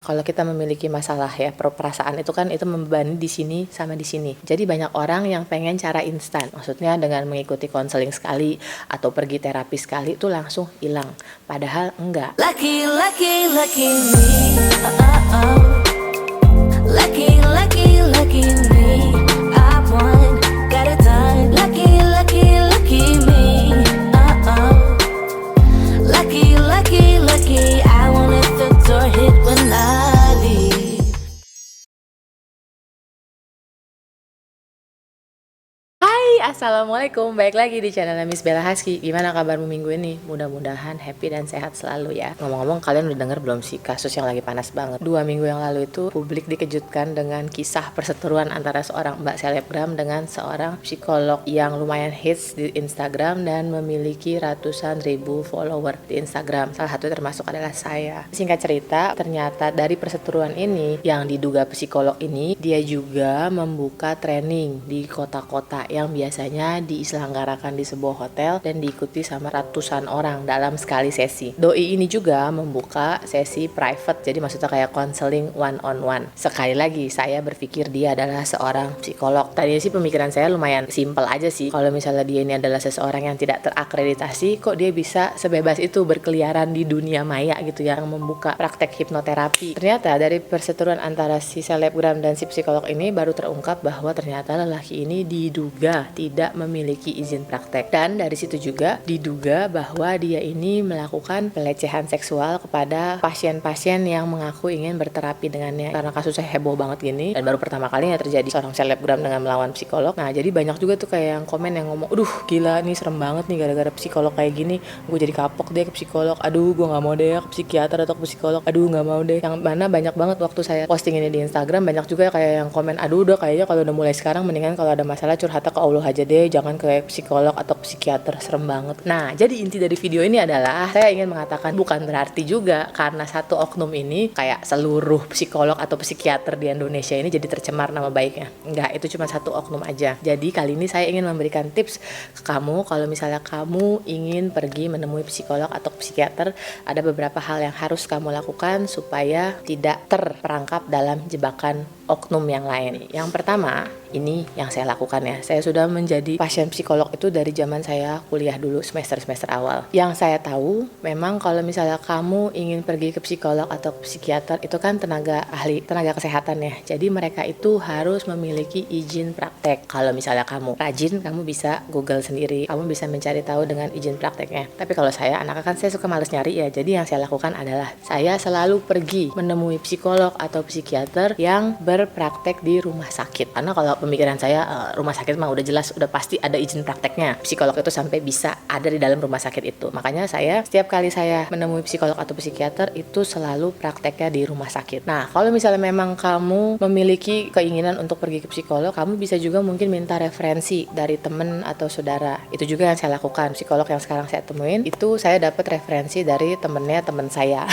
kalau kita memiliki masalah ya perasaan itu kan itu membebani di sini sama di sini. Jadi banyak orang yang pengen cara instan. Maksudnya dengan mengikuti konseling sekali atau pergi terapi sekali itu langsung hilang. Padahal enggak. Lucky, lucky, lucky me. Lucky, lucky, lucky me. I won, got it done. Lucky, lucky, lucky me. Lucky, lucky, lucky. I won't let the door hit when I leave. Assalamualaikum, baik lagi di channel Miss Bella Husky. Gimana kabarmu minggu ini? Mudah-mudahan happy dan sehat selalu ya. Ngomong-ngomong, kalian udah denger belum sih kasus yang lagi panas banget? 2 minggu yang lalu itu publik dikejutkan dengan kisah perseteruan antara seorang mbak selebgram dengan seorang psikolog yang lumayan hits di Instagram dan memiliki ratusan ribu follower di Instagram. Salah satu termasuk adalah saya. Singkat cerita, ternyata dari perseteruan ini yang diduga psikolog ini, dia juga membuka training di kota-kota yang biasanya diselenggarakan di sebuah hotel dan diikuti sama ratusan orang dalam sekali sesi. Doi ini juga membuka sesi private, jadi maksudnya kayak counseling one on one. Sekali lagi, saya berpikir dia adalah seorang psikolog. Tadinya sih pemikiran saya lumayan simple aja sih. Kalau misalnya dia ini adalah seseorang yang tidak terakreditasi, kok dia bisa sebebas itu berkeliaran di dunia maya gitu ya, yang membuka praktek hipnoterapi. Ternyata dari perseteruan antara si selebgram dan si psikolog ini baru terungkap bahwa ternyata lelaki ini diduga tidak memiliki izin praktek, dan dari situ juga diduga bahwa dia ini melakukan pelecehan seksual kepada pasien-pasien yang mengaku ingin berterapi dengannya. Karena kasusnya heboh banget gini dan baru pertama kalinya terjadi seorang selebgram dengan melawan psikolog. Nah, jadi banyak juga tuh kayak yang komen yang ngomong, aduh gila nih, serem banget nih gara-gara psikolog kayak gini, gue jadi kapok deh ke psikolog, aduh gue gak mau deh ke psikiater atau ke psikolog, aduh gak mau deh. Yang mana banyak banget waktu saya posting ini di Instagram, banyak juga kayak yang komen, aduh udah kayaknya kalau udah mulai sekarang mendingan kalau ada masalah curhatnya ke Allah aja deh, jangan ke psikolog atau psikiater, serem banget. Nah, jadi inti dari video ini adalah saya ingin mengatakan bukan berarti juga karena satu oknum ini kayak seluruh psikolog atau psikiater di Indonesia ini jadi tercemar nama baiknya. Enggak, itu cuma satu oknum aja. Jadi kali ini saya ingin memberikan tips ke kamu kalau misalnya kamu ingin pergi menemui psikolog atau psikiater, ada beberapa hal yang harus kamu lakukan supaya tidak terperangkap dalam jebakan oknum yang lain. Yang pertama, ini yang saya lakukan ya. Saya sudah menjadi pasien psikolog itu dari zaman saya kuliah dulu semester-semester awal. Yang saya tahu, memang kalau misalnya kamu ingin pergi ke psikolog atau ke psikiater, itu kan tenaga ahli, tenaga kesehatan ya. Jadi mereka itu harus memiliki izin praktek. Kalau misalnya kamu rajin, kamu bisa Google sendiri, kamu bisa mencari tahu dengan izin prakteknya. Tapi kalau saya, anaknya kan saya suka males nyari ya. Jadi yang saya lakukan adalah saya selalu pergi menemui psikolog atau psikiater yang berpraktek di rumah sakit. Karena kalau pemikiran saya, rumah sakit mah udah jelas, udah pasti ada izin prakteknya. Psikolog itu sampai bisa ada di dalam rumah sakit itu. Makanya saya setiap kali saya menemui psikolog atau psikiater itu selalu prakteknya di rumah sakit. Nah, kalau misalnya memang kamu memiliki keinginan untuk pergi ke psikolog, kamu bisa juga mungkin minta referensi dari teman atau saudara. Itu juga yang saya lakukan. Psikolog yang sekarang saya temuin itu saya dapat referensi dari temennya teman saya.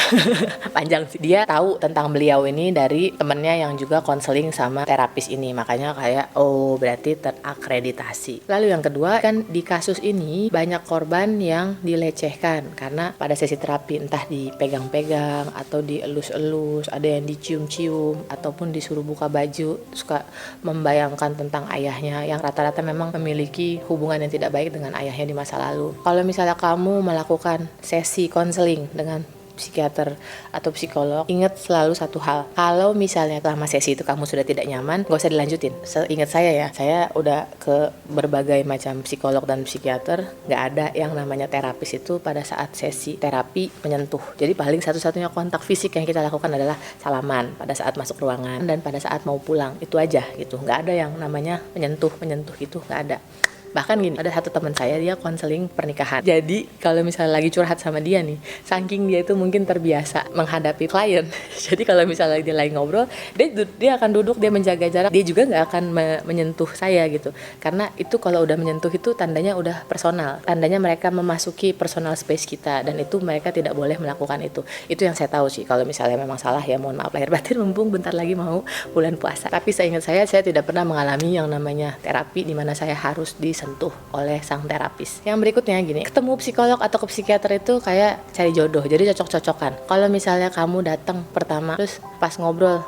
Panjang sih. Dia tahu tentang beliau ini dari temennya yang juga konseling sama terapis ini. Makanya kayak oh berarti terakreditasi. Lalu yang kedua kan di kasus ini banyak korban yang dilecehkan karena pada sesi terapi entah dipegang-pegang atau dielus-elus, ada yang dicium-cium ataupun disuruh buka baju, suka membayangkan tentang ayahnya yang rata-rata memang memiliki hubungan yang tidak baik dengan ayahnya di masa lalu. Kalau misalnya kamu melakukan sesi konseling dengan psikiater atau psikolog, ingat selalu satu hal, kalau misalnya selama sesi itu kamu sudah tidak nyaman, gak usah dilanjutin. Ingat saya ya, saya udah ke berbagai macam psikolog dan psikiater, gak ada yang namanya terapis itu pada saat sesi terapi menyentuh. Jadi paling satu-satunya kontak fisik yang kita lakukan adalah salaman pada saat masuk ruangan dan pada saat mau pulang, itu aja gitu. Gak ada yang namanya menyentuh gitu, gak ada. Bahkan gini, ada satu teman saya, dia konseling pernikahan. Jadi kalau misalnya lagi curhat sama dia nih, saking dia itu mungkin terbiasa menghadapi klien. Jadi kalau misalnya dia lagi ngobrol, dia akan duduk, dia menjaga jarak, dia juga nggak akan menyentuh saya gitu. Karena itu kalau udah menyentuh itu tandanya udah personal, tandanya mereka memasuki personal space kita, dan itu mereka tidak boleh melakukan itu. Itu yang saya tahu sih. Kalau misalnya memang salah ya mohon maaf lahir batin, mumpung bentar lagi mau bulan puasa. Tapi seingat saya tidak pernah mengalami yang namanya terapi di mana saya harus disentuh disentuh oleh sang terapis. Yang berikutnya gini, ketemu psikolog atau ke psikiater itu kayak cari jodoh, jadi cocok-cocokan. Kalau misalnya kamu datang pertama terus pas ngobrol,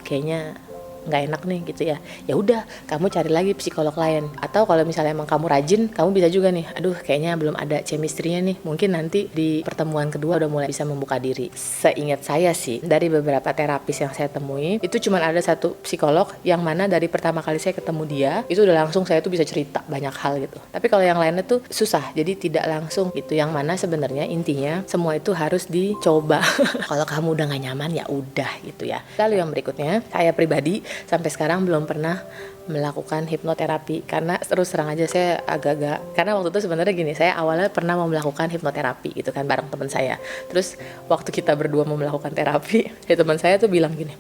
kayaknya nggak enak nih gitu ya, ya udah kamu cari lagi psikolog lain. Atau kalau misalnya emang kamu rajin, kamu bisa juga nih, aduh kayaknya belum ada chemistry-nya nih, mungkin nanti di pertemuan kedua udah mulai bisa membuka diri. Seingat saya sih, dari beberapa terapis yang saya temui, itu cuma ada satu psikolog yang mana dari pertama kali saya ketemu dia, itu udah langsung saya tuh bisa cerita banyak hal gitu. Tapi kalau yang lainnya tuh susah, jadi tidak langsung gitu. Yang mana sebenarnya intinya semua itu harus dicoba. Kalau kamu udah gak nyaman ya udah gitu ya. Lalu yang berikutnya, saya pribadi sampai sekarang belum pernah melakukan hipnoterapi, karena terus terang aja saya agak-agak, karena waktu itu sebenarnya gini, saya awalnya pernah mau melakukan hipnoterapi gitu kan bareng teman saya. Terus waktu kita berdua mau melakukan terapi, ya teman saya tuh bilang gini,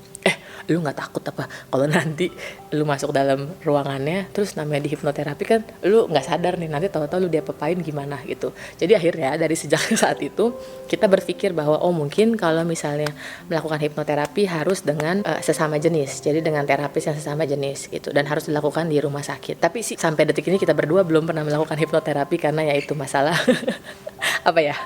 lu nggak takut apa kalau nanti lu masuk dalam ruangannya terus namanya di hipnoterapi kan lu nggak sadar nih, nanti tahu-tahu lu diapa-apain gimana gitu. Jadi akhirnya dari sejak saat itu kita berpikir bahwa mungkin kalau misalnya melakukan hipnoterapi harus dengan sesama jenis, jadi dengan terapis yang sesama jenis gitu, dan harus dilakukan di rumah sakit. Tapi sih sampai detik ini kita berdua belum pernah melakukan hipnoterapi karena ya itu masalah apa ya,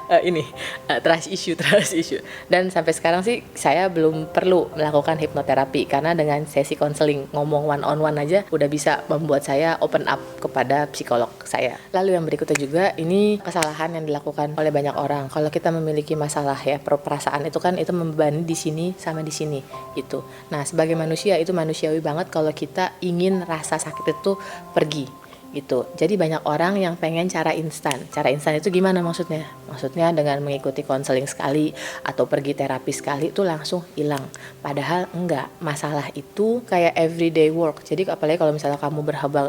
trust issue. Dan sampai sekarang sih saya belum perlu melakukan hipnoterapi, karena dengan sesi konseling ngomong one on one aja udah bisa membuat saya open up kepada psikolog saya. Lalu yang berikutnya juga, ini kesalahan yang dilakukan oleh banyak orang. Kalau kita memiliki masalah ya perasaan itu kan, itu membebani di sini sama di sini gitu. Nah, sebagai manusia itu manusiawi banget kalau kita ingin rasa sakit itu pergi gitu. Jadi banyak orang yang pengen cara instan. Cara instan itu gimana maksudnya? Maksudnya dengan mengikuti konseling sekali atau pergi terapi sekali itu langsung hilang. Padahal enggak. Masalah itu kayak everyday work. Jadi apalagi kalau misalnya kamu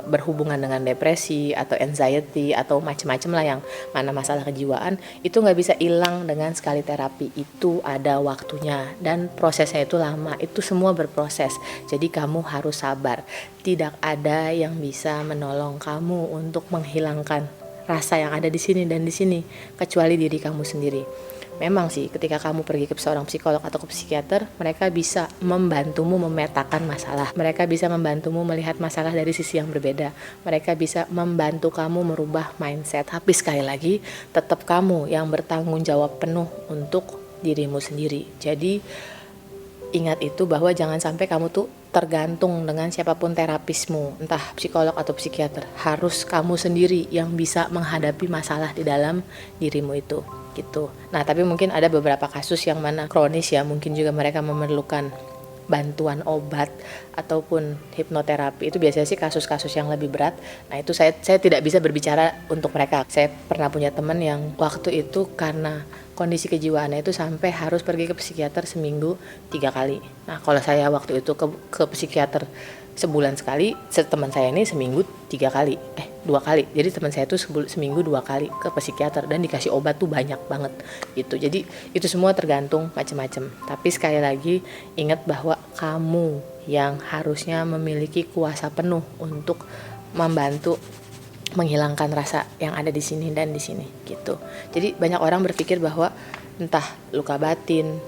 berhubungan dengan depresi atau anxiety atau macam-macam lah yang mana masalah kejiwaan, itu nggak bisa hilang dengan sekali terapi. Itu ada waktunya dan prosesnya itu lama. Itu semua berproses. Jadi kamu harus sabar. Tidak ada yang bisa menolong kamu untuk menghilangkan rasa yang ada di sini dan di sini kecuali diri kamu sendiri. Memang sih ketika kamu pergi ke seorang psikolog atau ke psikiater, mereka bisa membantumu memetakan masalah. Mereka bisa membantumu melihat masalah dari sisi yang berbeda. Mereka bisa membantu kamu merubah mindset. Tapi sekali lagi, tetap kamu yang bertanggung jawab penuh untuk dirimu sendiri. Jadi ingat itu, bahwa jangan sampai kamu tuh tergantung dengan siapapun terapismu, entah psikolog atau psikiater. Harus kamu sendiri yang bisa menghadapi masalah di dalam dirimu itu gitu. Nah, tapi mungkin ada beberapa kasus yang mana kronis ya, mungkin juga mereka memerlukan bantuan obat ataupun hipnoterapi. Itu biasanya sih kasus-kasus yang lebih berat. Nah, itu saya tidak bisa berbicara untuk mereka. Saya pernah punya teman yang waktu itu karena kondisi kejiwaannya itu sampai harus pergi ke psikiater seminggu 3 kali. Nah, kalau saya waktu itu ke psikiater sebulan sekali, teman saya ini seminggu 2 kali. Jadi teman saya itu seminggu 2 kali ke psikiater dan dikasih obat tuh banyak banget gitu. Jadi itu semua tergantung macam-macam. Tapi sekali lagi ingat bahwa kamu yang harusnya memiliki kuasa penuh untuk membantu menghilangkan rasa yang ada di sini dan di sini gitu. Jadi banyak orang berpikir bahwa entah luka batin,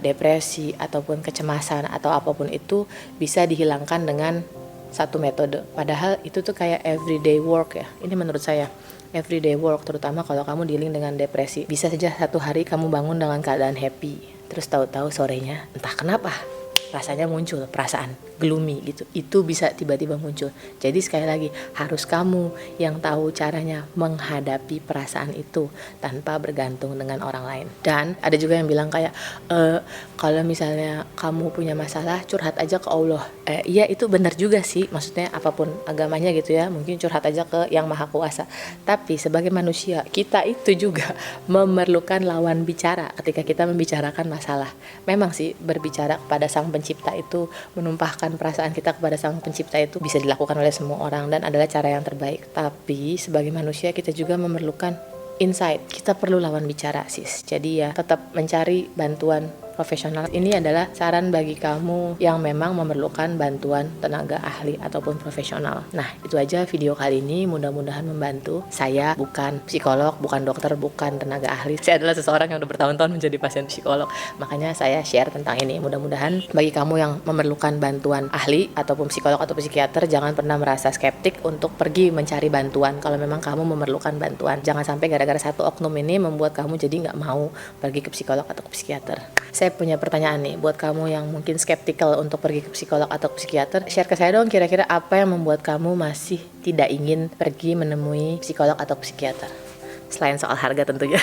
depresi ataupun kecemasan atau apapun itu bisa dihilangkan dengan satu metode. Padahal itu tuh kayak everyday work ya. Ini menurut saya everyday work, terutama kalau kamu dealing dengan depresi. Bisa saja satu hari kamu bangun dengan keadaan happy, terus tahu-tahu sorenya entah kenapa rasanya muncul perasaan gloomy gitu. Itu bisa tiba-tiba muncul. Jadi sekali lagi harus kamu yang tahu caranya menghadapi perasaan itu tanpa bergantung dengan orang lain. Dan ada juga yang bilang kayak kalau misalnya kamu punya masalah curhat aja ke Allah. Iya itu benar juga sih, maksudnya apapun agamanya gitu ya, mungkin curhat aja ke yang maha kuasa. Tapi sebagai manusia kita itu juga memerlukan lawan bicara ketika kita membicarakan masalah. Memang sih berbicara kepada sang pencipta itu, menumpahkan perasaan kita kepada sang pencipta itu bisa dilakukan oleh semua orang dan adalah cara yang terbaik. Tapi sebagai manusia kita juga memerlukan insight. Kita perlu lawan bicara sis. Jadi ya tetap mencari bantuan profesional. Ini adalah saran bagi kamu yang memang memerlukan bantuan tenaga ahli ataupun profesional. Nah, itu aja video kali ini, mudah-mudahan membantu. Saya bukan psikolog, bukan dokter, bukan tenaga ahli. Saya adalah seseorang yang udah bertahun-tahun menjadi pasien psikolog. Makanya saya share tentang ini. Mudah-mudahan bagi kamu yang memerlukan bantuan ahli ataupun psikolog atau psikiater, jangan pernah merasa skeptik untuk pergi mencari bantuan kalau memang kamu memerlukan bantuan. Jangan sampai gara-gara satu oknum ini membuat kamu jadi nggak mau pergi ke psikolog atau ke psikiater. Saya punya pertanyaan nih buat kamu yang mungkin skeptikal untuk pergi ke psikolog atau ke psikiater. Share ke saya dong kira-kira apa yang membuat kamu masih tidak ingin pergi menemui psikolog atau psikiater. Selain soal harga tentunya.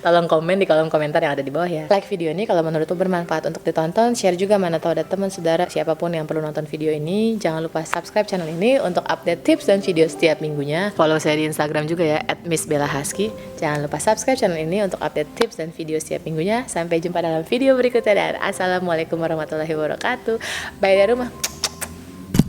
Tolong komen di kolom komentar yang ada di bawah ya. Like video ini kalau menurutmu bermanfaat untuk ditonton. Share juga, mana tahu ada teman, saudara, siapapun yang perlu nonton video ini. Jangan lupa subscribe channel ini untuk update tips dan video setiap minggunya. Follow saya di Instagram juga ya @missbellahusky. Jangan lupa subscribe channel ini untuk update tips dan video setiap minggunya. Sampai jumpa dalam video berikutnya dan assalamualaikum warahmatullahi wabarakatuh. Bye dari rumah.